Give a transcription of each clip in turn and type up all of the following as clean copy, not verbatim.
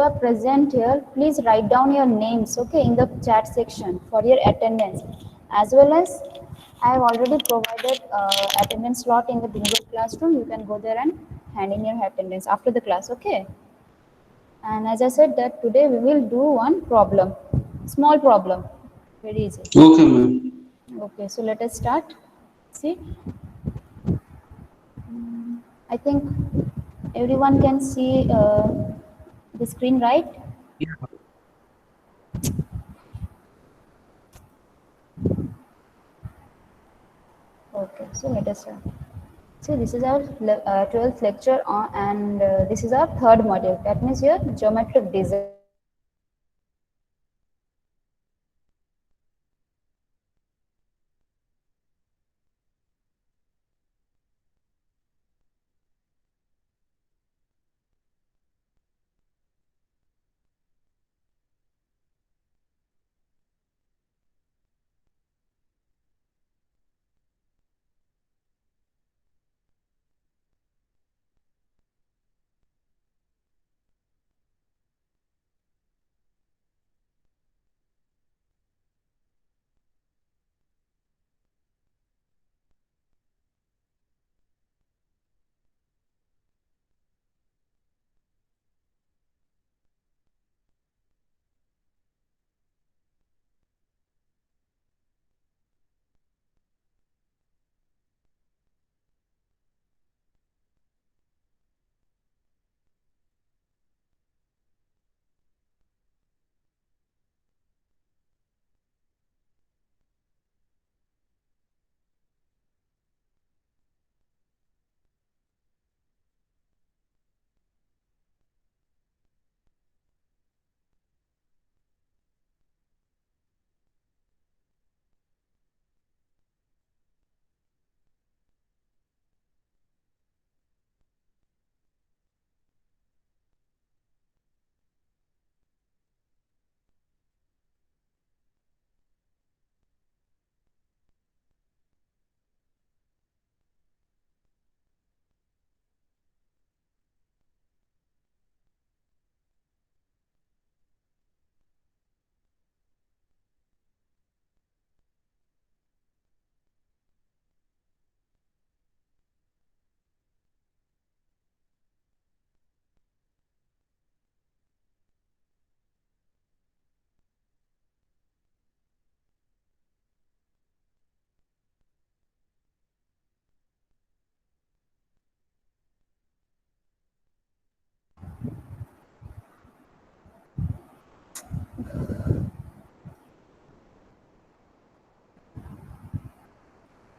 are present here, please write down your names, okay, in the chat section for your attendance. As well as I have already provided attendance slot in the bingo classroom. You can go there and hand in your attendance after the class, okay? And as I said that today we will do one problem, small problem, very easy. Okay, ma'am. Okay, so let us start. See, I think everyone can see the screen, right? Okay, so let us start. So this is our 12th lecture on, and this is our third module. That means your geometric design.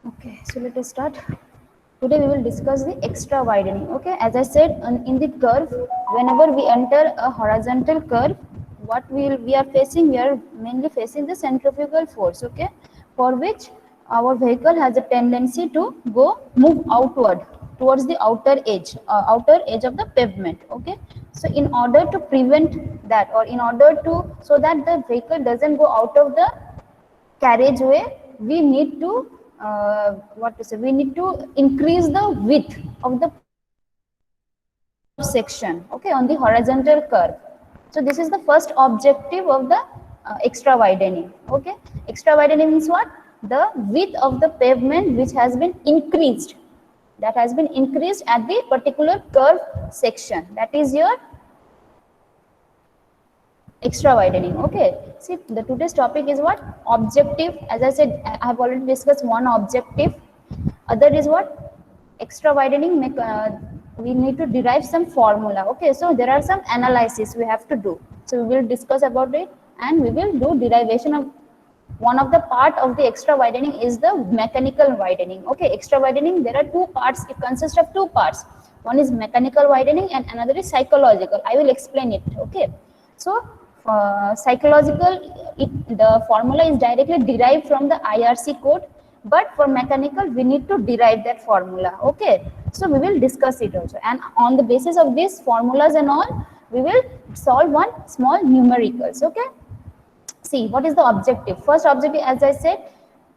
Okay, so let us start. Today we will discuss the extra widening. Okay, as I said, in the curve, whenever we enter a horizontal curve, what we are facing, we are mainly facing the centrifugal force. Okay, for which our vehicle has a tendency to move outward towards the outer edge of the pavement. Okay, so in order to prevent that, or in order to, so that the vehicle doesn't go out of the carriageway, we need to what to say, we need to increase the width of the curve section, okay, on the horizontal curve. So this is the first objective of the extra widening. Okay, extra widening means what? The width of the pavement which has been increased, that has been increased at the particular curve section, that is your extra widening. Okay, see, the today's topic is what? Objective. As I said, I have already discussed one objective. Other is what? Extra widening. We need to derive some formula. Okay, so there are some analysis we have to do, so we will discuss about it, and we will do derivation of one of the part of the extra widening is the mechanical widening. Okay, extra widening, there are two parts, it consists of two parts. One is mechanical widening and another is psychological. I will explain it. Okay, so psychological, the formula is directly derived from the IRC code, but for mechanical we need to derive that formula. Okay, so we will discuss it also, and on the basis of these formulas and all, we will solve one small numericals. Okay, see, what is the objective? First objective, as I said,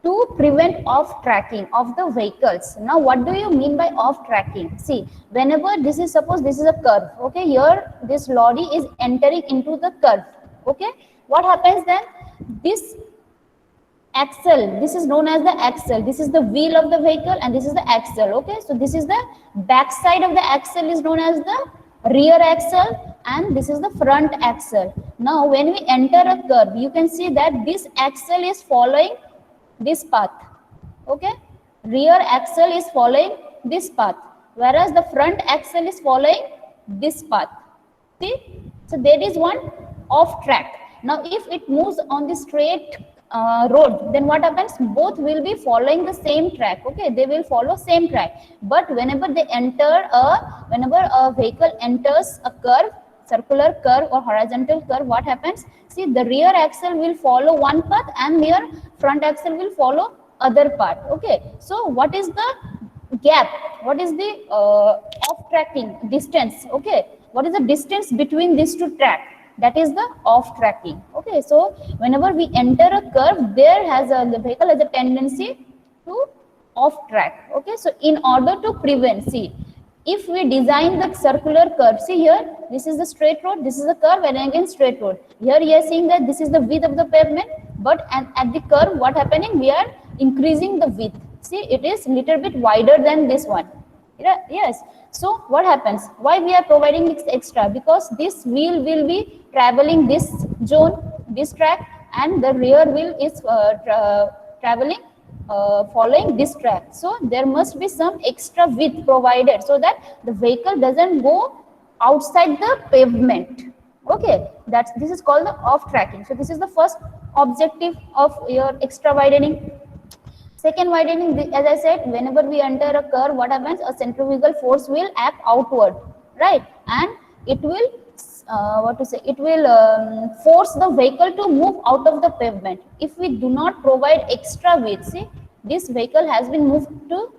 to prevent off tracking of the vehicles. Now what do you mean by off tracking? See, whenever this is, suppose this is a curve, okay, here this lorry is entering into the curve, okay, what happens then? This axle, this is known as the axle, this is the wheel of the vehicle and this is the axle, okay, so this is the back side of the axle is known as the rear axle and this is the front axle. Now when we enter a curve, you can see that this axle is following this path, okay, rear axle is following this path, whereas the front axle is following this path. See, so there is one off track. Now if it moves on the straight road, then what happens? Both will be following the same track, okay, they will follow same track. But whenever they enter whenever a vehicle enters a curve, circular curve or horizontal curve, what happens? See, the rear axle will follow one path and your front axle will follow other part, okay. So what is the gap? What is the off tracking distance, okay, what is the distance between these two tracks? That is the off tracking, okay. So whenever we enter a curve, there has the vehicle has a tendency to off track, okay. So in order to prevent, see, if we design the circular curve, see here, this is the straight road, this is the curve and again straight road. Here you are seeing that this is the width of the pavement, but at the curve, what happening? We are increasing the width. See, it is little bit wider than this one. Yes. So what happens? Why we are providing this extra? Because this wheel will be traveling this zone, this track, and the rear wheel is traveling following this track. So there must be some extra width provided so that the vehicle doesn't go outside the pavement, okay. This is called the off tracking. So this is the first objective of your extra widening. Second widening, as I said, whenever we enter a curve, what happens? A centrifugal force will act outward, right, and it will it will force the vehicle to move out of the pavement. If we do not provide extra width, see, this vehicle has been moved to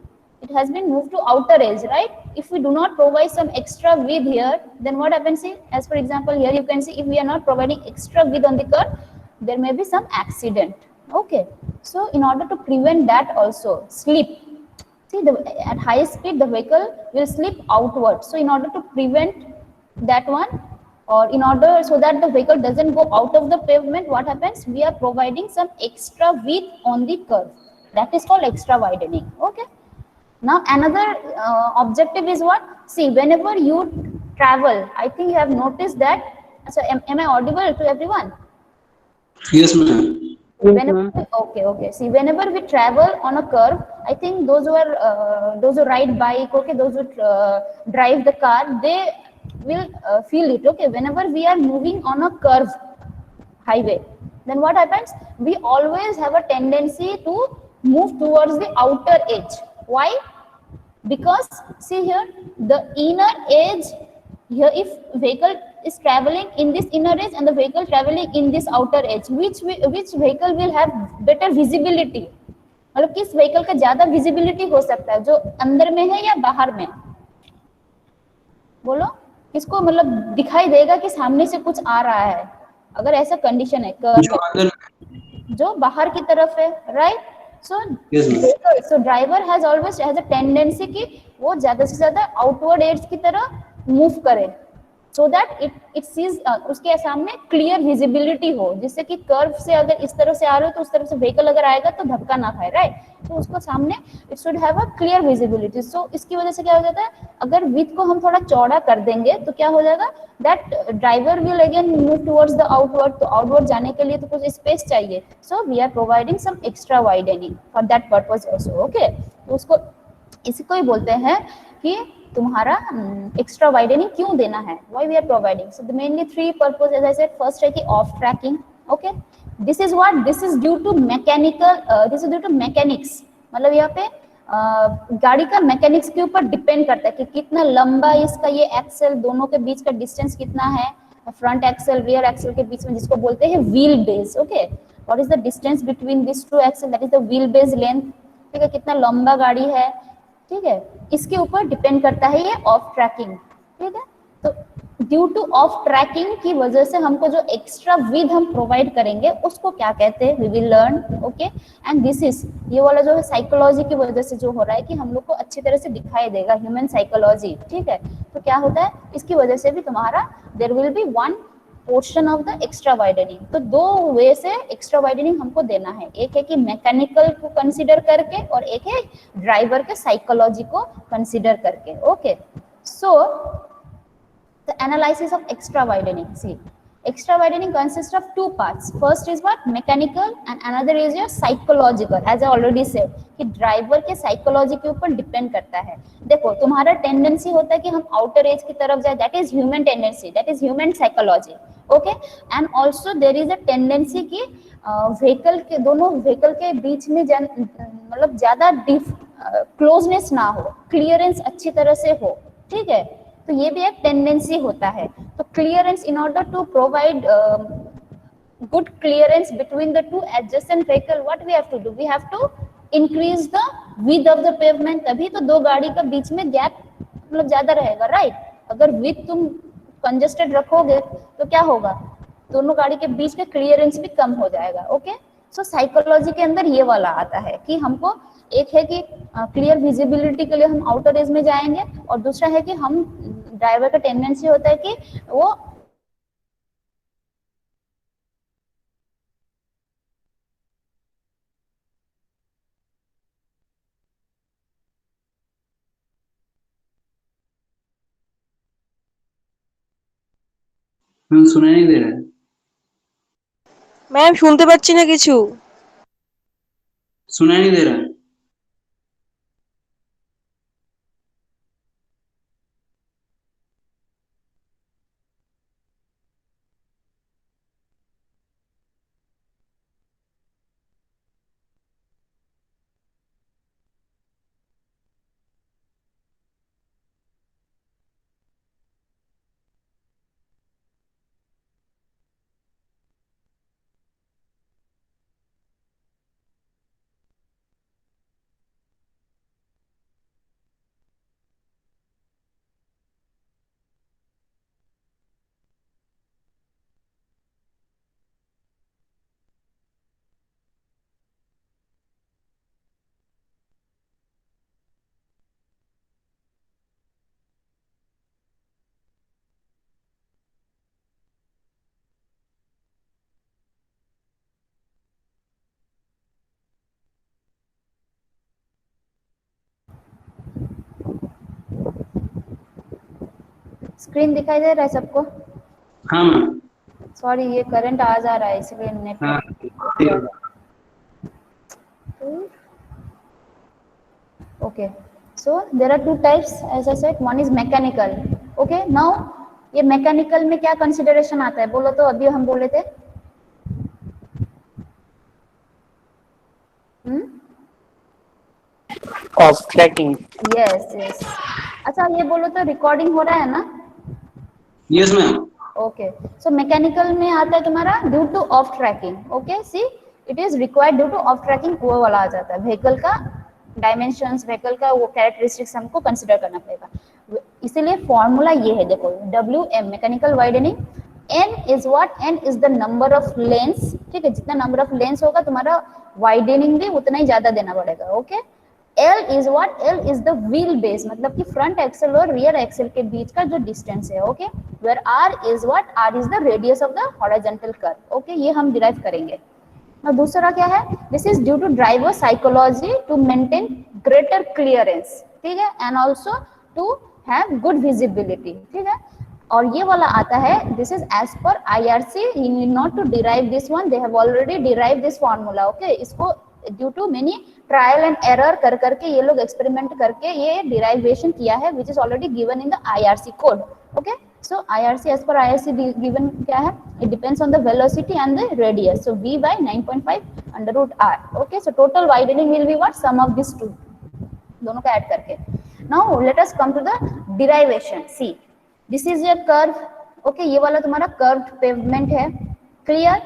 outer edge, right? If we do not provide some extra width here, then what happens? See, as for example, here you can see, if we are not providing extra width on the curve, there may be some accident, okay. So in order to prevent that also, slip, see, at high speed the vehicle will slip outward. So in order to prevent that one, or in order so that the vehicle doesn't go out of the pavement, what happens? We are providing some extra width on the curve. That is called extra widening, okay. Now another objective is what? See, whenever you travel, I think you have noticed that. So am I audible to everyone? Yes, ma'am. Okay. See, whenever we travel on a curve, I think those who ride bike, okay, those who drive the car, they will feel it, okay. Whenever we are moving on a curve highway, then what happens? We always have a tendency to move towards the outer edge. Why? Because see here, the inner edge here, if vehicle is traveling in this inner edge and the vehicle traveling in this outer edge, which vehicle will have better visibility? मतलब किस vehicle का ज्यादा visibility हो सकता है, जो अंदर में है या बाहर में? बोलो, किसको मतलब दिखाई देगा कि सामने से कुछ आ रहा है? अगर ऐसा कंडीशन है, जो बाहर की तरफ है, right? So driver has always has a tendency कि वो ज्यादा से ज्यादा आउटवर्ड एज की तरह मूव करे, so that it sees उसके सामने क्लियर विजिबिलिटी हो, जिससे कि कर्व से अगर इस तरफ से आ रहे हो तो उस तरफ से व्हीकल अगर आएगा तो धक्का ना खाए, राइट? तो उसको सामने it should have a clear visibility. So इसकी वजह से क्या हो जाता है, अगर विथ को हम थोड़ा चौड़ा कर देंगे तो क्या हो जाएगा, that driver will again move towards the outward. तो आउटवर्ड जाने के लिए तो कुछ स्पेस चाहिए, so we are providing some extra widening for that purpose also, okay. तो उसको इसको ही बोलते हैं कि तुम्हारा एक्स्ट्रा वाइडनिंग क्यों देना है, why we are providing. So the mainly three purpose, as I said, first है कि off tracking, okay. This is what, this is due to mechanical, this is due to mechanics. मतलब यहाँ पे गाड़ी का मैकेनिक्स के ऊपर डिपेंड करता है कि कितना लंबा इसका ये एक्सेल, दोनों के बीच का डिस्टेंस कितना है, फ्रंट एक्सेल रियर एक्सेल के बीच में, जिसको बोलते हैं wheel base, okay. What is the distance between this two axle, that is the wheel base length, ठीक है. कितना लंबा गाड़ी है, ठीक है, इसके ऊपर डिपेंड करता है ये ऑफ ट्रैकिंग, ठीक है. तो ड्यू टू ऑफ ट्रैकिंग की वजह से हमको जो एक्स्ट्रा विद हम प्रोवाइड करेंगे उसको क्या कहते हैं, we will learn. Okay, and this is, ये वाला जो है साइकोलॉजी की वजह से जो हो रहा है कि हम लोग को अच्छी तरह से दिखाई देगा, ह्यूमन साइकोलॉजी, ठीक है। तो क्या होता है, इसकी वजह से भी तुम्हारा there will be one portion of the extra widening. तो दो वे से एक्स्ट्रा वाइडनिंग हमको देना है, एक है कि मैकेनिकल को कंसीडर करके और एक है ड्राइवर के साइकोलॉजी को कंसीडर करके। Okay, so the analysis of extra widening. See, extra widening consists of two parts. First is what, mechanical, and another is your psychological. As I already said कि driver के psychology के ऊपर depend करता है। देखो, तुम्हारा tendency होता है कि हम आउटर एज की तरफ जाए, that is human tendency, that is human psychology. Okay, and also there is a tendency की व्हीकल के, दोनों व्हीकल के बीच में मतलब ज्यादा क्लोजनेस ना हो, क्लियरेंस अच्छी तरह से हो, ठीक है। तो ये भी एक टेंडेंसी होता है। तो clearance, in order to provide good clearance between the two adjacent vehicle, what we have to do, we have to increase the width of the pavement, तभी तो दो गाड़ी का बीच में गैप मतलब ज्यादा रहेगा, राइट। अगर विड्थ तुम कंजेस्टेड रखोगे तो क्या होगा, दोनों गाड़ी के बीच में क्लियरेंस भी कम हो जाएगा। ओके, सो साइकोलॉजी के अंदर ये वाला आता है कि हमको एक है कि क्लियर विजिबिलिटी के लिए हम आउटर एज में जाएंगे, और दूसरा है कि हम ड्राइवर का टेंडेंसी होता है कि वो मैम सुनाई नहीं दे रहा है। ম্যাম শুনতে পাচ্ছি না কিছু। सुनाई नहीं दे रहा है। स्क्रीन दिखाई दे रहा है सबको? हाँ मैम। सॉरी, ये करंट आ जा रहा है इसलिए नेट हाँ। Okay, so there are two types as I said, one is mechanical. Okay, now ये मैकेनिकल में क्या कंसिडरेशन आता है बोलो तो, अभी हम बोले थे ऑफ ट्रैकिंग। Yes yes. अच्छा, ये बोलो तो रिकॉर्डिंग हो रहा है ना? Yes ma'am. Okay, so mechanical में आता है तुम्हारा due to off tracking. Okay, see it is required due to off tracking, वो वाला आ जाता है। व्हीकल का डायमेंशंस, व्हीकल का वो कैरेक्टरिस्टिक्स हमको कंसीडर करना पड़ेगा, इसीलिए फॉर्मूला ये है, देखो WM mechanical widening, N is what, N is the number of lens, ठीक है। जितना नंबर ऑफ लेंस होगा तुम्हारा वाइडनिंग भी उतना ही ज्यादा देना पड़ेगा। Okay, L is what, L is the wheel base, मतलब कि फ्रंट एक्सेल और रियर एक्सेल के बीच का जो डिस्टेंस है। Okay, where R is what, R is the radius of the horizontal curve. Okay, ये हम डिराइव करेंगे। और दूसरा क्या है, this is due to driver psychology to maintain greater clearance, ठीक है, and also to have good visibility, ठीक है। और ये वाला आता है, this is as per IRC, you need not to derive this one, they have already derive this formula. Okay, इसको due to many trial and error कर करके ये लोग एक्सपेरिमेंट करके ये डिराइवेशन किया है, which is already given in the IRC code. Okay, so IRC, as per IRC given क्या है, it depends on the velocity and the radius, so V by 9.5 under root R. Okay, so total widening will be what, sum of these two, दोनों का add करके। Now let us come to the derivation. See, this is your curve. Okay, ये वाला तुम्हारा curved pavement है, clear।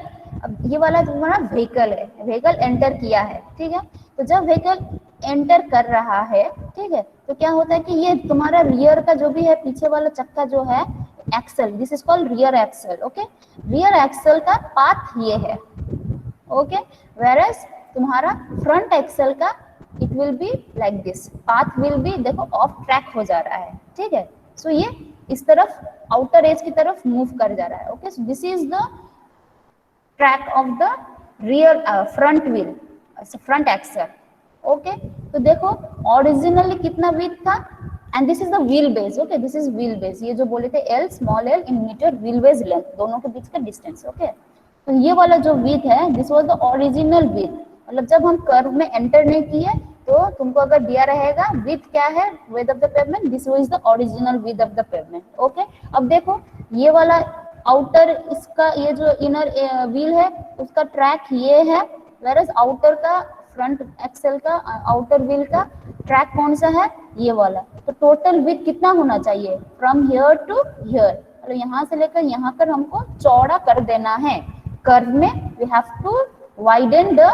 अब ये वाला तुम्हारा व्हीकल है, व्हीकल एंटर किया है, ठीक है। तो जब व्हीकल एंटर कर रहा है, ठीक है, तो क्या होता है कि ये तुम्हारा रियर का जो भी है, पीछे वाला चक्का जो है, axle, this is called rear axle. Okay, rear axle का पाथ ये है। ओके, वेरएस तुम्हारा फ्रंट एक्सल का it will be like this, path will be देखो ऑफ ट्रैक हो जा रहा है, ठीक है। सो ये इस तरफ आउटर एज की तरफ मूव कर जा रहा है। Okay, so this is the track of the rear front wheel, front axle. Okay, तो देखो ओरिजिनली कितना विड्थ था, and this is the wheel base. Okay, this is wheel base, ये जो बोले थे L small L in meter wheel base length, दोनों के बीच का डिस्टेंस। ओके, तो ये वाला जो विड्थ है this was the original width, मतलब जब हम कर्व में एंटर नहीं किए तो तुमको अगर दिया रहेगा विड्थ क्या है width of the pavement, this is the original width of the pavement. Okay, अब देखो ये वाला आउटर, इसका ये जो इनर व्हील है उसका ट्रैक ये है, वेरस आउटर का फ्रंट एक्सेल का आउटर व्हील का ट्रैक कौन सा है, ये वाला। तो टोटल विड्थ कितना होना चाहिए फ्रॉम हियर टू हियर, मतलब यहाँ से लेकर यहाँ पर हमको चौड़ा कर देना है कर्व में। We have to widen the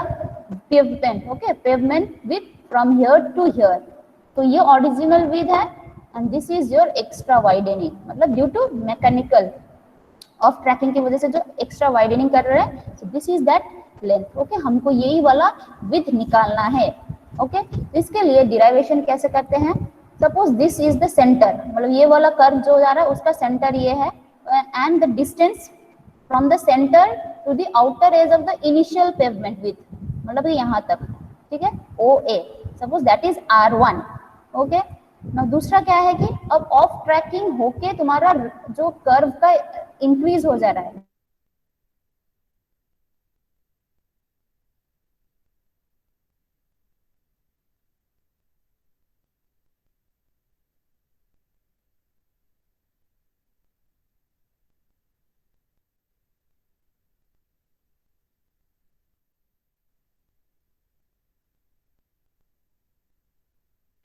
pavement. Okay, pavement width from here to here. तो ये ओरिजिनल विड्थ है and this is your extra widening, मतलब due to mechanical of tracking की वजह से जो एक्स्ट्रा वाइडनिंग कर रहे हैं, so this is that length. Okay, हमको यही वाला विड्थ निकालना है। ओके, इसके लिए डिराइवेशन कैसे करते हैं, suppose this is the centre, मतलब ये वाला कर्व जो जा रहा है उसका सेंटर ये है, and the distance from the centre to the outer edge of the initial pavement width, मतलब यहाँ तक, ठीक है, O A, suppose that is R1। Okay, ना दूसरा क्या है कि अब ऑफ ट्रैकिंग होके तुम्हारा जो कर्व का इंक्रीज हो जा रहा है,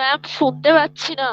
ম্যাম শুনতে পাচ্ছি না।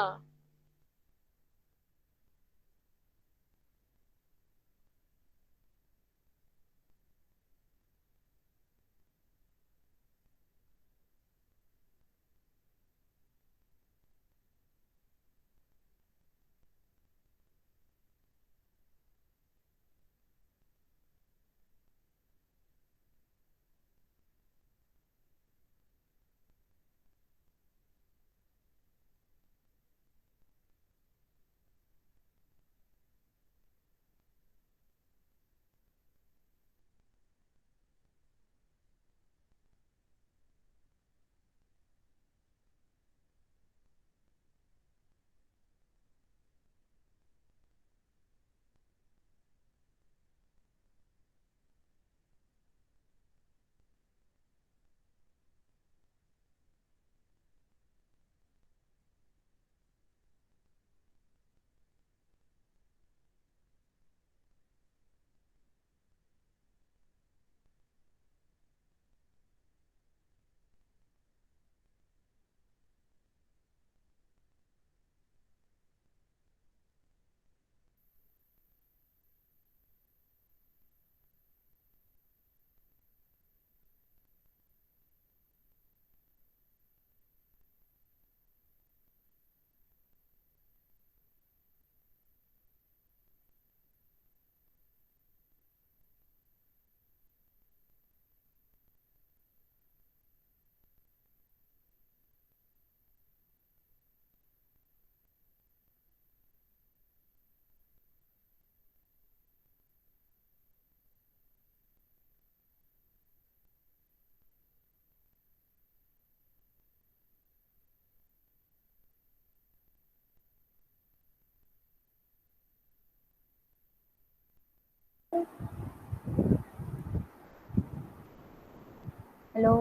Hello,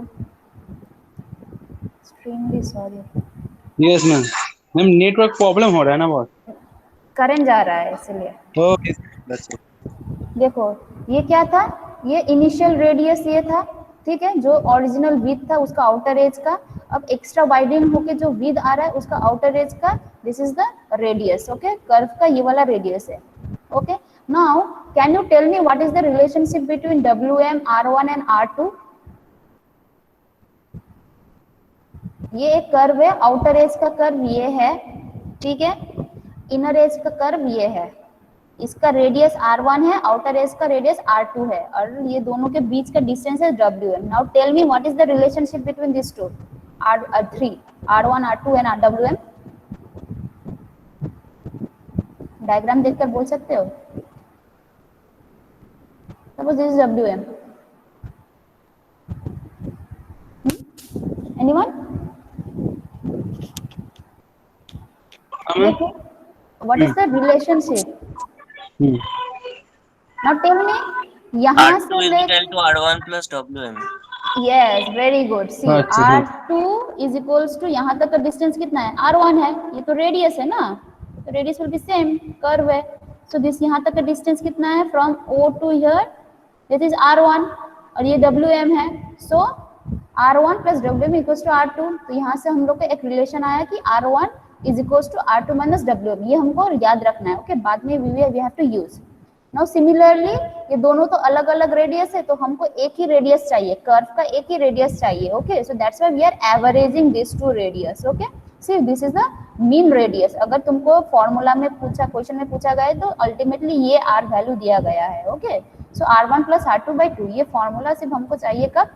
extremely sorry, yes ma'am. Ma'am network problem हो रहा है ना बहुत। करंट जा रहा है इसलिए। Okay, that's it। देखो ये क्या था, ये इनिशियल रेडियस ये था, ठीक है, जो ओरिजिनल विड्थ था उसका आउटर एज का। अब एक्स्ट्रा वाइडनिंग होके जो विड्थ आ रहा है उसका आउटर एज का, this is the radius. Okay, curve का ये वाला रेडियस है। Okay, now can you tell me what is the relationship between WM R1 and R2? ये एक कर्व है, आउटर एज का कर्व ये है, ठीक है, इनर एज का कर्व ये है। इसका रेडियस r1 है, आउटर एज का रेडियस r2 है, और ये दोनों के बीच का डिस्टेंस है wm. Now tell me what is the relationship between this two, r3, r1, r2 and wm. Diagram देखकर बोल सकते हो. Suppose this is wm. Anyone? देखो what is the relationship. Now tell me, यहाँ R2 से is ले, equal to R1 plus WM. Yes very good. See अच्छा, r2 is equals to, यहाँ तक का डिस्टेंस कितना है, r1 है, ये तो रेडियस है ना, तो radius will be same, curve है. सो दिस यहाँ तक का डिस्टेंस कितना है, from o to here, this is r1, और ये wm है. So r1 plus wm equals to r2. तो यहाँ से हम लोग को एक रिलेशन आया कि r1 is equals to r2 minus wm. ये हमको याद रखना है. ओके, बाद में we have to use. Now similarly ये दोनों तो अलग अलग रेडियस है, तो हमको एक ही रेडियस चाहिए, कर्व का एक ही रेडियस चाहिए. Okay, so that's why we are averaging this two radius. Okay, see this is the mean radius. अगर तुमको फॉर्मूला में पूछा, क्वेश्चन में पूछा गया है, तो अल्टीमेटली ये r वैल्यू दिया गया है. ओके, सो r1 प्लस r2/2, ये फॉर्मूला सिर्फ हमको चाहिए कब,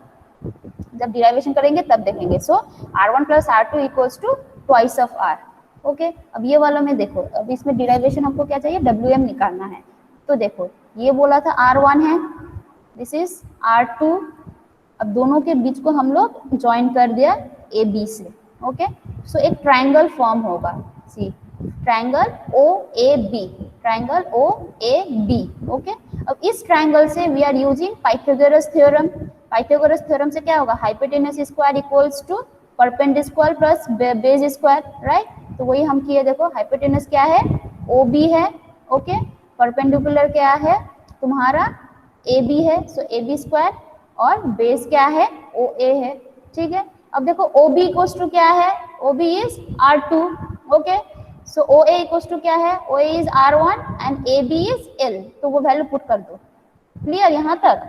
जब डिराइवेशन करेंगे तब देखेंगे. So r1 plus r2 equals to twice of r. Okay, अब ये वाला में देखो, अब इसमें डिराइवेशन हमको क्या चाहिए, wm निकालना है. तो देखो ये बोला था r1 है, दिस इज r2. अब दोनों के बीच को हम लोग ज्वाइन कर दिया ए बी से. ओके, सो एक ट्रायंगल फॉर्म होगा. See triangle O A B, triangle O A B. Okay, अब इस ट्रायंगल से we are using Pythagoras theorem. Pythagoras theorem से क्या होगा, hypotenuse square equals to perpendicular square plus base square, right. तो वही हम किए. देखो हाइपोटेनस क्या है, ओ बी है. ओके, परपेंडिकुलर क्या है तुम्हारा, ए बी है, सो ए बी स्क्वायर, और बेस क्या है, ओ ए है. ठीक है, अब देखो ओ बी इक्वल्स टू क्या है, O B is r2. Okay, so O A equals to क्या है, O A is r1 and A B is l. तो वो वैल्यू पुट कर दो. क्लियर यहाँ तक?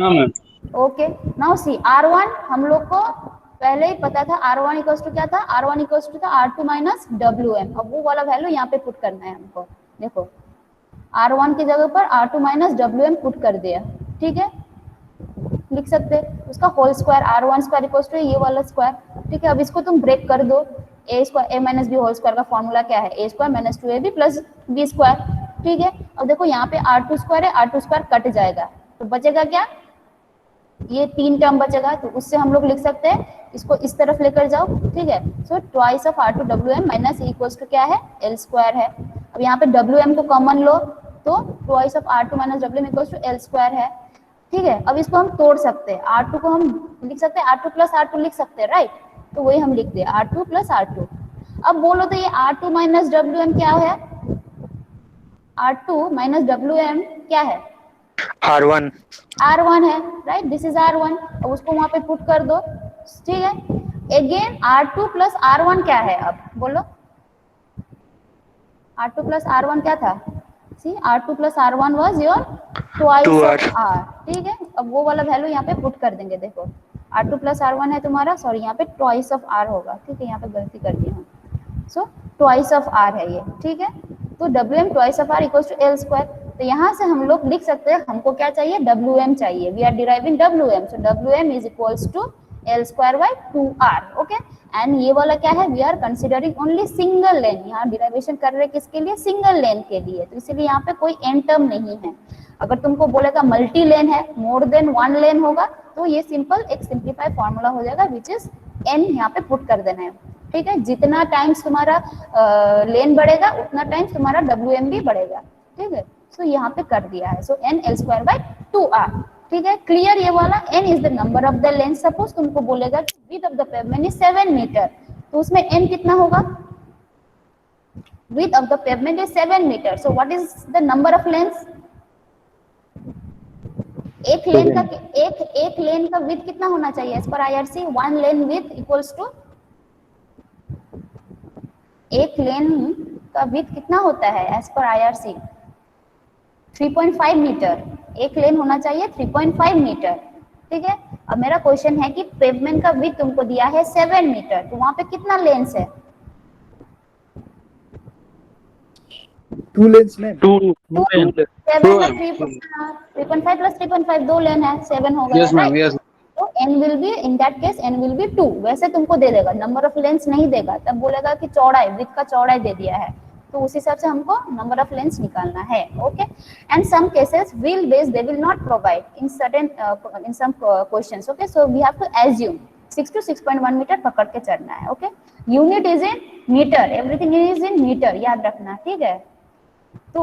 हाँ ma'am. Okay, now see r1 हम लोग को पहले ही पता था, r1 इक्वल्स टू क्या था, r1 इक्वल्स टू था r2 माइनस wm. अब वो वाला वैल्यू यहाँ पे पुट करना है हमको. देखो r1 की जगह पर r2 माइनस wm पुट कर दिया. ठीक है, लिख सकते हैं उसका whole square, r1 square equals to ये वाला स्क्वायर. ठीक है, अब इसको तुम ब्रेक कर दो. A square A minus B whole square का फॉर्मूला क्या है, A square minus 2ab plus B square. ठीक है, अब देखो यहाँ पे r2 स्क्वायर है, r2 स्क्वायर कट जाएगा, तो बचेगा क्या, ये 3 टर्म बचेगा. तो उससे हम लोग लिख सकते हैं, इसको इस तरफ लेकर जाओ. ठीक है, so twice of r2 wm minus equals to क्या है, l स्क्वायर है. अब यहाँ पे wm को कॉमन लो, तो twice of r2 minus wm equals to l square है. ठीक है, अब इसको हम तोड़ सकते हैं, r2 को हम लिख सकते हैं r2 प्लस r2 लिख सकते हैं, राइट. तो वही हम लिख दिए r2 प्लस r2. अब बोलो तो ये r2 माइनस wm क्या है, r2 माइनस wm क्या है, R1. r1 है, राइट. This is r1. अब उसको वहां पे पुट कर दो. ठीक है, अगेन r2 प्लस r1 क्या है, अब बोलो r2 प्लस r1 क्या था, सी r2 plus r1 was your twice of r. ठीक है, अब वो वाला वैल्यू यहाँ पे पुट कर देंगे. देखो r2 प्लस r1 है तुम्हारा, सॉरी यहाँ पे ट्वाइस ऑफ r होगा. ठीक है, यहाँ पे गलती कर दी हूँ. सो ट्वाइस ऑफ r है ये. ठीक है, तो wm twice of r equals to l square. तो यहाँ से हम लोग लिख सकते हैं, हमको क्या चाहिए, wm चाहिए. We are deriving wm, so wm is equals to l square by 2r. Okay, and ये वाला क्या है, we are considering only single lane. यहाँ डिराइवेशन कर रहे किसके लिए, सिंगल लेन के लिए. तो इसीलिए यहाँ पे कोई एन टर्म नहीं है. अगर तुमको बोलेगा मल्टी लेन है, मोर देन वन लेन होगा, तो ये सिंपल एक सिंप्लीफाई फॉर्मूला हो जाएगा, विच इज n यहाँ पे पुट कर देना है. ठीक है, जितना टाइम्स तुम्हारा लेन बढ़ेगा उतना टाइम्स तुम्हारा wm भी बढ़ेगा. ठीक है, सो यहाँ पे कर दिया है. So n l square by 2r. ठीक है, क्लियर ये वाला. n is the number of the lane. Suppose तुमको बोलेगा width of the pavement is 7 metre, तो उसमें n कितना होगा, width of the pavement is 7 meters. So what is the number of lanes? एक लेन का width कितना होना चाहिए as per IRC? One lane width equals to, एक लेन का width कितना होता है as per IRC? 3.5 मीटर. एक लेन होना चाहिए 3.5 मीटर. ठीक है, अब मेरा क्वेश्चन है कि पेवमेंट का width तुमको दिया है 7 मीटर, तो वहां पे कितना लेन्स है? Two lanes ma'am. Two two lane. 7 में 3.5 प्लस 3.5 दो लेन है, 7 हो गया, यस मैम, राइट? यस। तो n will B, in that case n will B 2। वैसे तुमको दे देगा, नंबर ऑफ लेंस नहीं देगा, तब बोलेगा कि चौड़ाई, विड्थ का चौड़ाई दे दिया है, तो उस हिसाब से हमको नंबर ऑफ लेंस निकालना है। Okay, and some cases wheel base they will not provide in certain, in some questions. Okay, so we have to assume 6 to 6.1 metre पकड़ के चढ़ना है। Okay, unit is in metre, everything is in metre, याद रखना, ठीक है? तो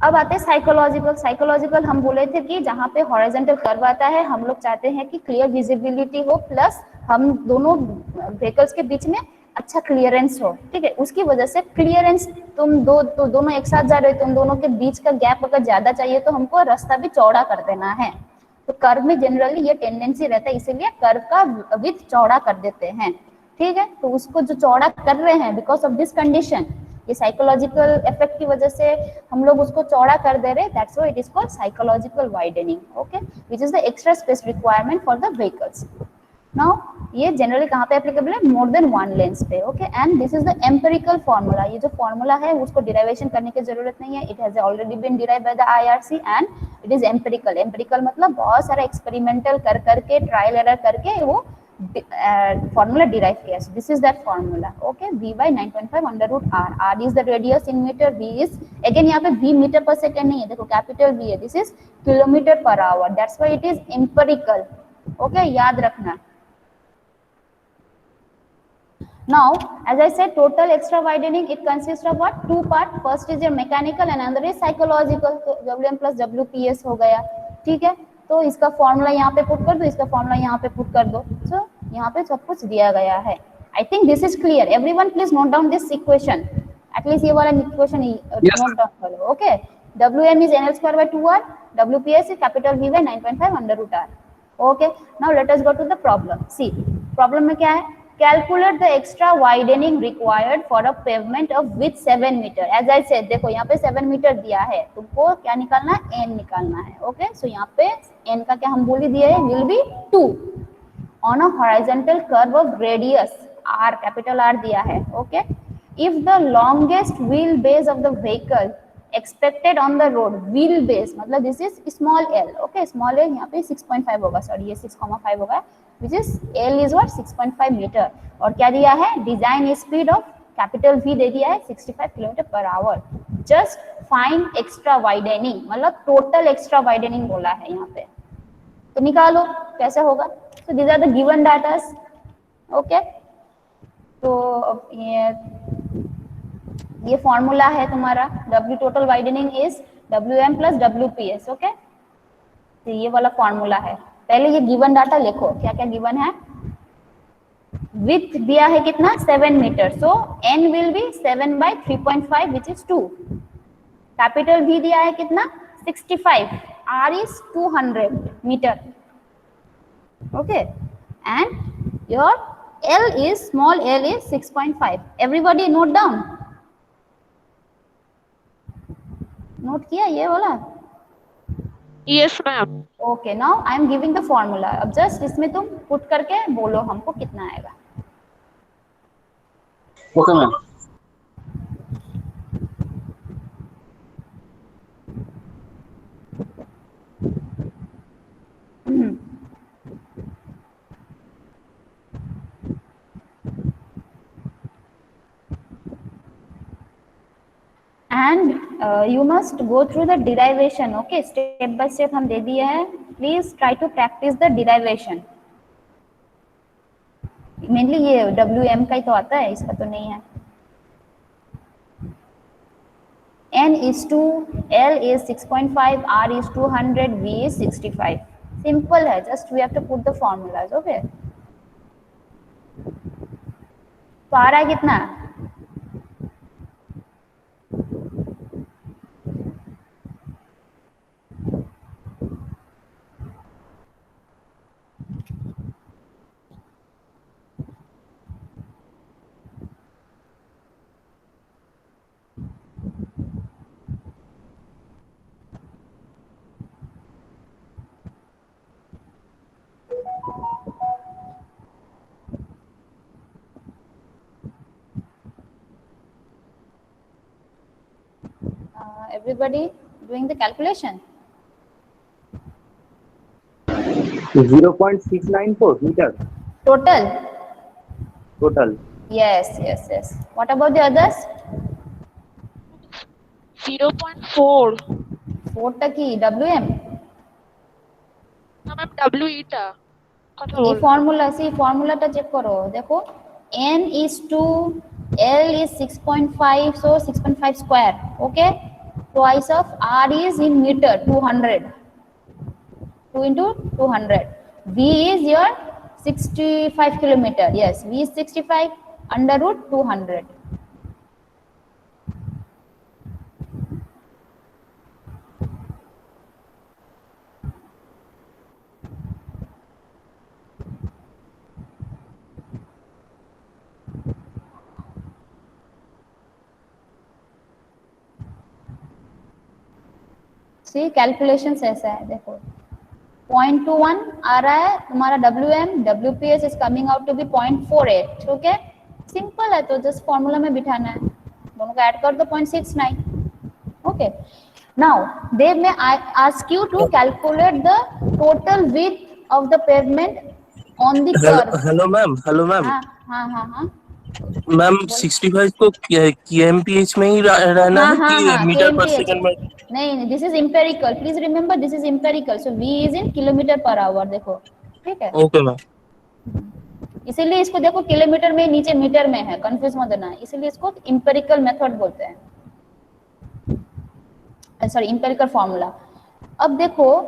अब आते हैं साइकोलॉजिकल। साइकोलॉजिकल हम बोले थे कि जहाँ पे हॉरिजॉन्टल कर्व आता है, हम लोग चाहते हैं कि क्लियर विजिबिलिटी हो, प्लस हम दोनों व्हीकल्स के बीच में अच्छा क्लियरेंस हो, ठीक है? उसकी वजह से क्लियरेंस, तुम तो दोनों एक साथ जा रहे हो, तुम दोनों के बीच का गैप अगर ज्यादा चाहिए तो हमको रास्ता भी चौड़ा कर देना है। तो कर्व में जनरली ये टेंडेंसी रहता है, इसीलिए कर्व का विड्थ चौड़ा कर देते हैं, ठीक है? तो उसको जो चौड़ा कर रहे हैं बिकॉज ऑफ दिस कंडीशन, ये साइकोलॉजिकल इफेक्ट की वजह से हम लोग उसको चौड़ा कर दे रहे हैं, that's why it is called psychological widening. Okay, which is the extra space requirement for the vehicles. Now ये जनरली कहाँ पे एप्लीकेबल है? मोर देन वन लेंस पे। Okay, and this is the empirical formula. ये जो formula है उसको derivation करने की जरूरत नहीं है, it has already been derive by the IRC and it is empirical. Empirical मतलब बहुत सारा एक्सपेरिमेंटल कर करके, ट्रायल एरर करके वो formula derived किया। So this is that formula. Okay, v by 9.5 under root r. R is the radius in meter, v is again यहाँ पे v मीटर पर सेकेंड नहीं है, देखो कैपिटल v है, this is kilometre per our, that's why it is empirical. Okay, याद रखना। Now, as I said, total extra widening, it consists of what? Two part. First is your mechanical and another is psychological. तो WM plus WPS हो गया, ठीक है? तो इसका formula यहाँ पे पुट कर दो, इसका फॉर्मूला यहाँ पे पुट कर दो। सो यहाँ पे सब कुछ दिया गया है। आई think this is clear. Everyone please note down this equation, at least ये वाला इक्वेशन Yes, नोट डाउन करो। Okay, WM is NL square by 2R, WPS is capital V by 9.5 under root R. Okay, now let us go to the problem. See, problem में क्या है? Calculate the extra widening required for a pavement of width 7 meter. As I said, देखो यहाँ पे 7 metre दिया है, तुमको क्या निकालना है? n निकालना है। ओके, सो यहाँ पे n का क्या हम बोल ही दिए है? will be 2 on a horizontal curve of radius r, capital R दिया है। Okay, if the longest wheelbase of the vehicle expected on the road, wheelbase मतलब this is small l, okay, small l यहाँ पे 6.5 होगा, sorry ये 6,5 होगा, which is l is what? 6.5 metre. और क्या दिया है? Design speed of capital V दे दिया है 65 kilometre per hour. Just find extra widening, मतलब टोटल एक्स्ट्रा वाइडनिंग बोला है यहाँ पे, तो निकालो कैसे होगा। So these are the given datas. Okay, तो ये फॉर्मूला है तुम्हारा, W total widening is WM plus WPS। Okay, तो ये वाला फॉर्मूला है। पहले ये गिवन डाटा लिखो, क्या क्या गिवन है। विड्थ दिया है कितना? 7 metre, so n will be 7 by 3.5 which is 2। कैपिटल V दिया है कितना? 65, R is 200 metre. Okay, and your L is small l is 6.5। Everybody note down, note किया ये वाला? Yes ma'am. Okay, now I am giving the formula. अब just इसमें तुम पुट करके बोलो हमको कितना आएगा। okay ma'am. And you must go through the derivation. Okay, step by step हम दे दिए हैं, please try to practise the derivation. Mainly ये WM का ही तो आता है, इसका तो नहीं है। N is 2, L is 6.5, R is 200, V is 65। Simple है, just we have to put the formulas. Okay, तो आ रहा है कितना? Everybody doing the calculation? 0.694 meter Total? total. Yes. What about the others? 0.4 ফোরটা কি WM? না ম্যাম ডাব্লিউ ইটা কথা এই বললাম ফর্মুলাটা চেক করো, দেখো n is 2, L is 6.5, so 6.5 square, okay, twice of R is in meter, 200, 2 into 200. V is your 65 kilometer, yes, V is 65 under root 200. C calculation ऐसा है, देखो 0.21 आ रहा है तुम्हारा WM, WPS is coming out to be 0.48, okay, simple है, तो just formula में बिठाना है, दोनों को ऐड कर दो 0.69, okay. Now they may ask you to calculate the total width of the pavement on the curve. Hello ma'am हाँ मैम 65 को KMPH में ही रहना है कि मीटर पर सेकंड में? नहीं, this is empirical, please remember this is empirical, so V is in kilometre per our, देखो ठीक है, ओके मैम। इसीलिए इसको देखो किलोमीटर में नीचे मीटर में है, कंफ्यूज मत होना, इसीलिए इसको इंपेरिकल मेथड बोलते हैं, सॉरी इंपेरिकल फॉर्मूला। अब देखो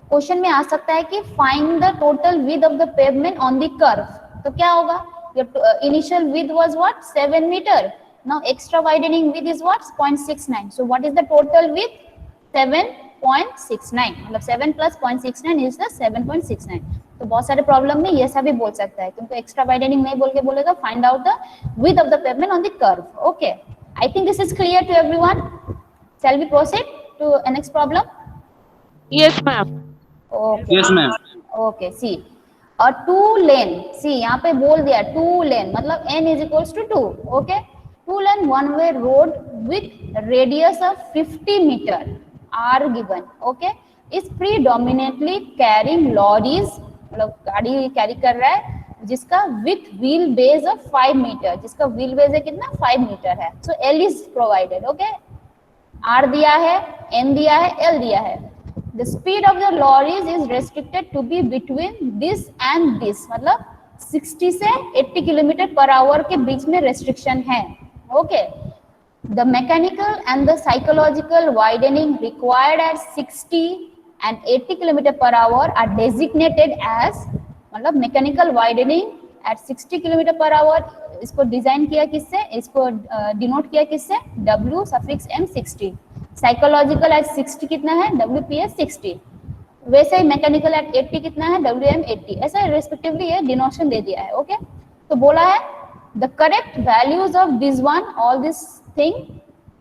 क्वेश्चन में आ सकता है कि find the total width of the pavement on the curve, तो क्या होगा, initial width was what 7 metre, now extra widening width is what 0.69, so what is the total width 7.69, मतलब 7 प्लस 0.69 इज द 7.69। तो बहुत सारे प्रॉब्लम में ये ऐसा भी बोल सकता है, क्योंकि एक्स्ट्रा वाइडनिंग नहीं बोल के बोलेगा find out the width of the pavement on the curve, okay. I think this is clear to everyone, shall we proceed to the next problem? Yes ma'am. Okay. Yes, ma'am. Okay, see, a 2 lane, see यहाँ पे बोल दिया 2 lane मतलब n is equals to 2, okay, 2 lane one way road with radius of 50 meter are given, okay, is predominantly carrying lorries, मतलब गाड़ी carry कर रहा है जिसका with wheel base of 5 meter, जिसका wheel base है कितना 5 मीटर है, so L is provided, okay, R दिया है, N दिया है, L दिया है। The speed of the lorries is restricted to be between this and this, मतलब 60 से 80 किलोमीटर पर आवर के बीच में restriction है, okay. The mechanical and the psychological widening required at 60 and 80 kilometre per hour are designated as, मतलब mechanical widening at 60 kilometre per hour, इसको design किया किससे, इसको डिनोट किया किससे, W suffix M 60, psychological at 60 कितना है WPS 60, वैसे ही मैकेनिकल एट 80 कितना है WM 80, ऐसा रेस्पेक्टिवली ये डिनोशन दे दिया है, ओके। तो बोला है the correct values of this one all this thing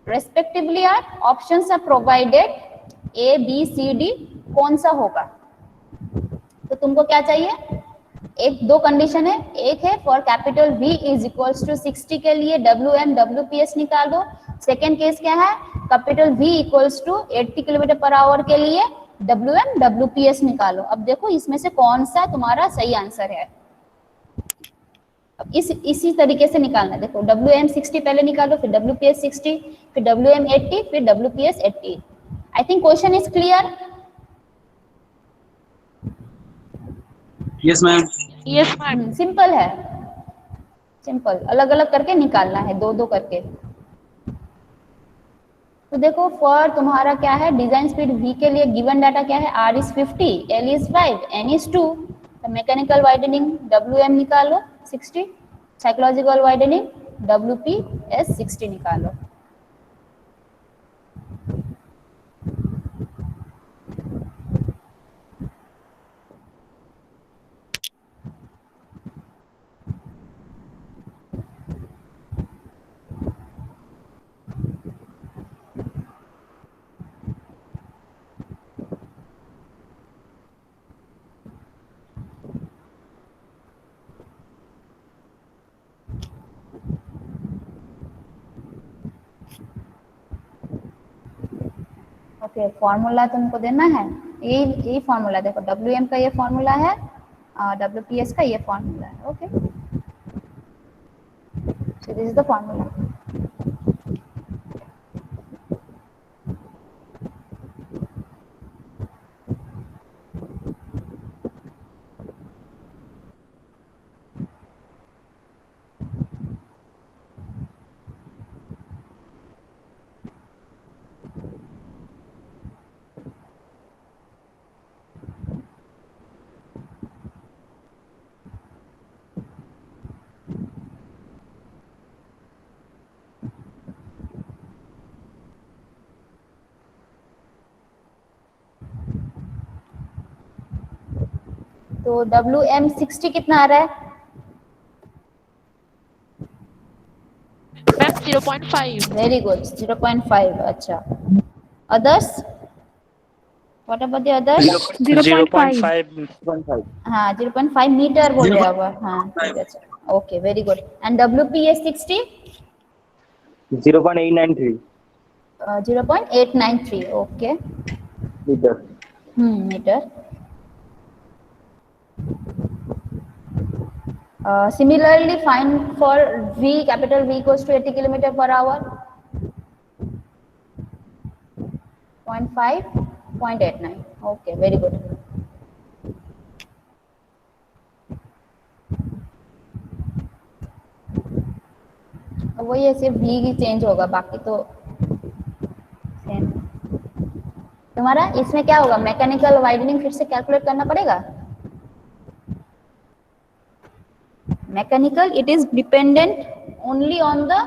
respectively are, options are provided A B C D, कौन सा होगा, तो तुमको क्या चाहिए, एक दो कंडीशन है, एक है for capital V is equals to 60 के लिए WM WPS निकाल दो, सेकेंड केस क्या है, capital V equals to 80 kilometre per hour के लिए WM WPS निकालो। अब देखो इसमें से कौन सा तुम्हारा सही आंसर है, अब इसी तरीके से निकालना, देखो WM 60 पहले निकालो, फिर WPS 60, फिर WM 80, फिर WPS 80। I think question is clear. Yes, ma'am. Yes ma'am. Simple है, सिंपल, अलग अलग करके निकालना है, दो दो करके। तो देखो फॉर तुम्हारा क्या है, डिजाइन स्पीड V के लिए गिवन डाटा क्या है, R is 50, L is 5, N is 2, तो मैकेनिकल वाइडनिंग WM निकालो 60, साइकोलॉजिकल वाइडनिंग WPS 60 निकालो। ओके फॉर्मूला तुमको देना है, यही फॉर्मूला देखो, WM का ये फॉर्मूला है, WPS का ये फॉर्मूला है। Okay so this is the formula. तो WM 60 कितना आ रहा है? मैम 0.5। Very good 0.5। अच्छा others, what about the others? 0.5। हाँ 0.5 मीटर बोल रहे हो आप? हाँ ठीक है, अच्छा okay very good. And WPS 60 0.893 0.893 okay metre. Metre. Similarly find for V, capital V equals to 80 kilometer per hour, 0.5 0.89 okay very good। वही है, सिर्फ V ही चेंज होगा, बाकी तो सेम। तुम्हारा इसमें क्या होगा, मैकेनिकल वाइडनिंग फिर से कैलकुलेट करना पड़ेगा। Mechanical it is dependent only on the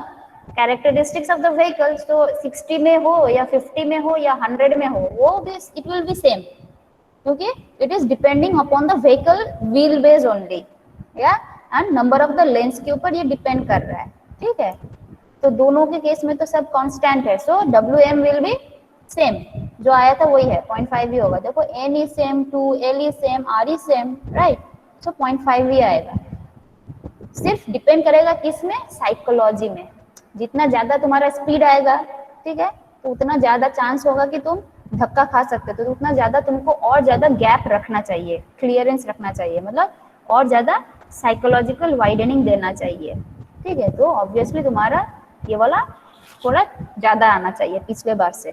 characteristics of the vehicles, तो 60 में हो या 50 में हो या 100 में हो, वो this it will be same, क्योंकि it is depending upon the vehicle wheel base only, या and number of the lanes के ऊपर ये डिपेंड कर रहा है। ठीक है, तो दोनों के केस में तो सब कांस्टेंट है, सो WM विल बी सेम, जो आया था वही है, 0.5 ही होगा। देखो N is same, 2L is same, R is same, right, so 0.5 ही आएगा। सिर्फ डिपेंड करेगा किस में, साइकोलॉजी में। जितना ज्यादा तुम्हारा स्पीड आएगा, ठीक है, तो उतना ज्यादा चांस होगा कि तुम धक्का खा सकते हो, तो उतना ज्यादा तुमको और ज्यादा गैप रखना चाहिए, क्लियरेंस रखना चाहिए, मतलब और ज्यादा साइकोलॉजिकल वाइडनिंग देना चाहिए। ठीक है, तो ऑब्वियसली तुम्हारा ये वाला थोड़ा ज्यादा आना चाहिए पिछले बार से।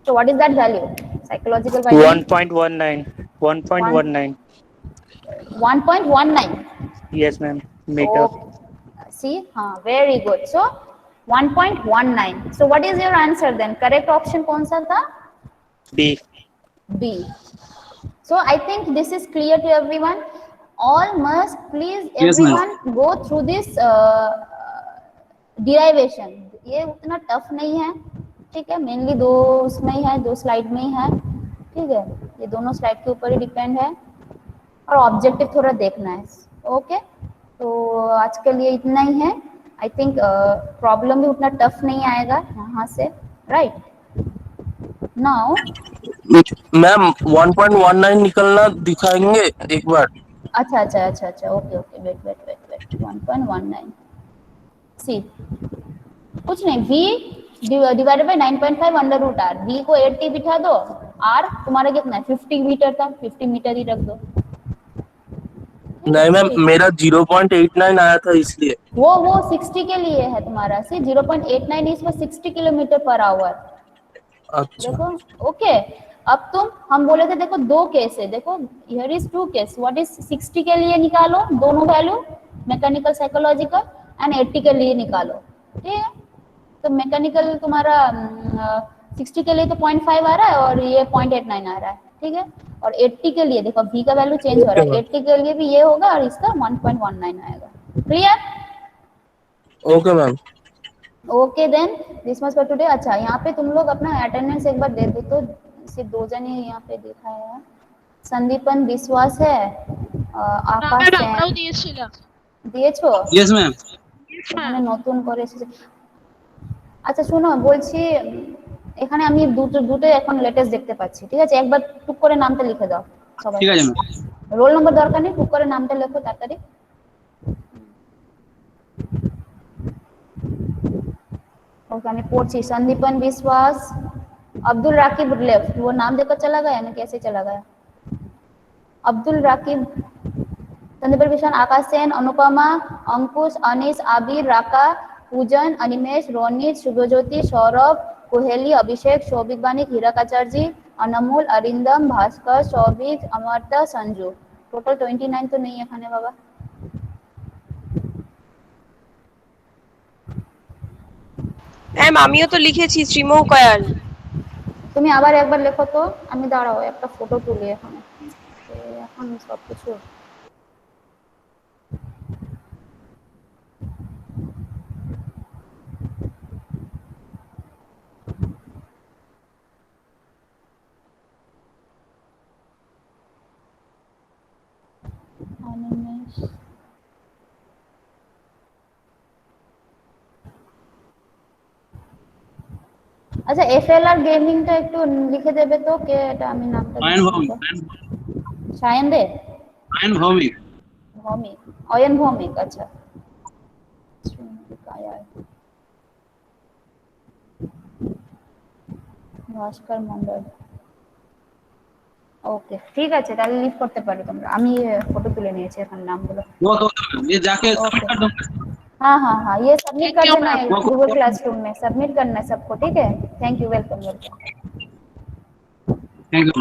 तो what is that value, psychological widening? 1.19। 1.19। 1.19 yes ma'am, metre. see very good, so 1.19, so what is your answer then? Correct option कौन सा था? B। So I think this is clear to everyone. All must please Yes, ma'am. everyone go through this derivation. ये उतना tough नहीं है, ठीक है, mainly दो उसमें ही है, दो स्लाइड में ही है। ठीक है, ये दोनों स्लाइड के ऊपर ही डिपेंड है, और ऑब्जेक्टिव थोड़ा देखना है। ओके, तो आज के लिए इतना ही है। आई थिंक प्रॉब्लम भी उतना टफ नहीं आएगा यहाँ से, राइट? नाउ मैम 1.19 निकलना दिखाएंगे एक बार। अच्छा, ओके, वेट 1.19 सी, कुछ नहीं, v divided by 9.5 under root r, v को 80 बिठा दो, r तुम्हारा कितना है, 50 मीटर था, 50 मीटर ही रख दो। नहीं मैम, मेरा 0.89 आया था इसलिए। वो 60 के लिए है तुम्हारा, सी 0.89 is for 60 kilometre per our. अच्छा, देखो ओके, अब हम बोले थे, देखो दो केस है, देखो here is two case, what is 60 के लिए निकालो दोनों वैल्यू, मैकेनिकल साइकोलॉजिकल, एंड 80 के लिए निकालो। ठीक है, तो मैकेनिकल तुम्हारा 60 के लिए तो 0.5 आ रहा है, और ये 0.89 आ रहा है। ठीक है, और 80 के लिए देखो v का वैल्यू चेंज हो रहा है, 80 के लिए भी ये होगा, और इसका 1.19 आएगा। Clear? Okay ma'am. Okay then, this much for today. अच्छा, यहाँ पे तुम लोग अपना अटेंडेंस एक बार दे दो, तो सिर्फ 2 जन ही यहाँ पे दिखा है, संदीपन विश्वास है, आकाश है, দিয়েছো? Yes ma'am. এখানে নতুন করে এসেছে। আচ্ছা শোনো, বলছি এখানে আমি দুটো এখন লেটেস্ট দেখতে পাচ্ছি, ঠিক আছে, একবার টুক করে নামটা লিখে দাও সবাই। ঠিক আছে ম্যাম। রোল নম্বর দরকার নেই, টুক করে নামটা লেখো তাড়াতাড়ি। ওকে, আমি পড়ছি, সন্দীপন বিশ্বাস, अब्दुल राकिब लेफ्ट, वो नाम देकर चला गया ना, कैसे चला गया? अब्दुल राकिब, संदीप विशान, आकाश सेन, अनुपमा, अंकुश, अनीस, आबिर, राका, पूजन, अनिमेश, रोनित, शुभज्योति, सौरभ, कोहेली, अभिषेक, शौविक बानिक, हीरक आचार्य, अनमोल, अरिंदम, भास्कर, शौविक, अमर्ता, संजू। टोटल 29 तो नहीं है खाने बाबा। ম্যাম আমিও তো লিখেছি শ্রীমৌ কয়াল। তুমি আবার একবার লেখো তো, আমি দাঁড়াও একটা ফটো তুলি এখানে, এখন সবকিছু। আচ্ছা এফএলআর গেমিংটা একটু লিখে দেবে তো, কে এটা? আমি নামটা সায়ন দে, সায়ন ভৌমিক, ভৌমিক, অয়ন ভৌমিক। আচ্ছা ভাস্কর মন্ডল, ওকে ঠিক আছে, তাহলে লিভ করতে পারো তোমরা। আমি ফটো তুলে নিয়েছি এখন নামগুলো। ये जाके ओके। सबमिट कर दो। हाँ हाँ हाँ, ये सबमिट कर देना है गूगल क्लासरूम में, सबमिट करना है सबको, ठीक है? Thank you, welcome welcome. Thank you.